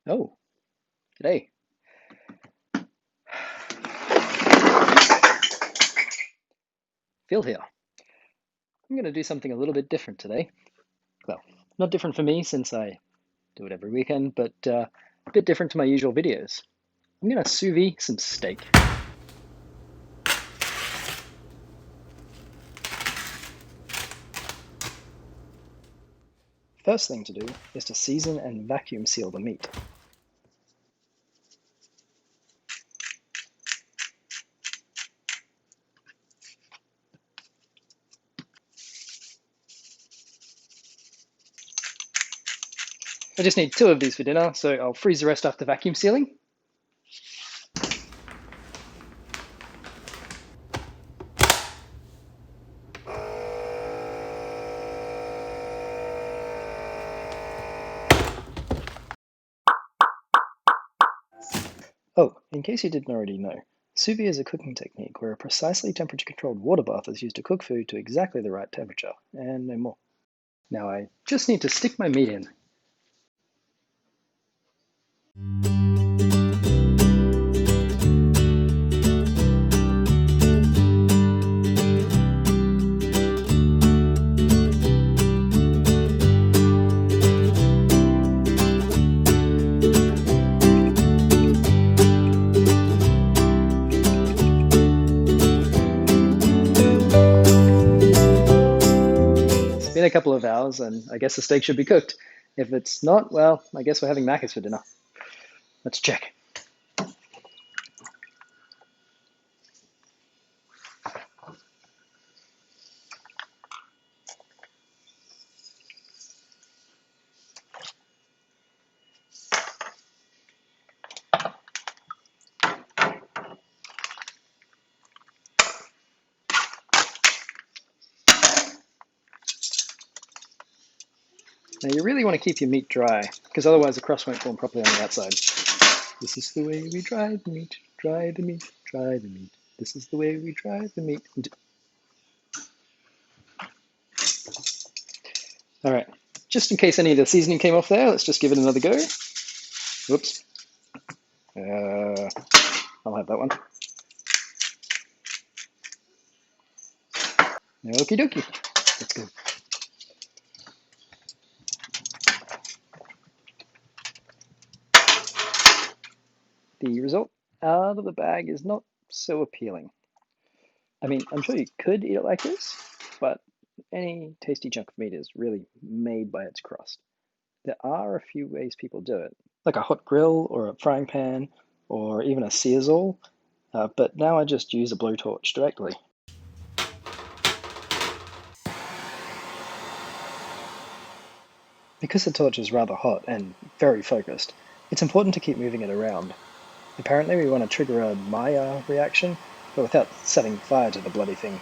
Oh, g'day. Phil here. I'm going to do something a little bit different today. Well, not different for me since I do it every weekend, but a bit different to my usual videos. I'm going to sous vide some steak. First thing to do is to season and vacuum seal the meat. I just need 2 of these for dinner, so I'll freeze the rest after vacuum sealing. Oh, in case you didn't already know, sous vide is a cooking technique where a precisely temperature-controlled water bath is used to cook food to exactly the right temperature, and no more. Now I just need to stick my meat in. It's been a couple of hours, and I guess the steak should be cooked. If it's not, well, I guess we're having Macca's for dinner. Let's check. Now you really want to keep your meat dry, because otherwise the crust won't form properly on the outside. This is the way we dry the meat, dry the meat, dry the meat. This is the way we dry the meat. All right, just in case any of the seasoning came off there, let's just give it another go. Whoops. I'll have that one. Okie dokie. Let's go. The result out of the bag is not so appealing. I mean, I'm sure you could eat it like this, but any tasty chunk of meat is really made by its crust. There are a few ways people do it, like a hot grill or a frying pan or even a searzall, but now I just use a blowtorch directly. Because the torch is rather hot and very focused, it's important to keep moving it around. Apparently we want to trigger a Maillard reaction, but without setting fire to the bloody thing.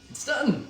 It's done!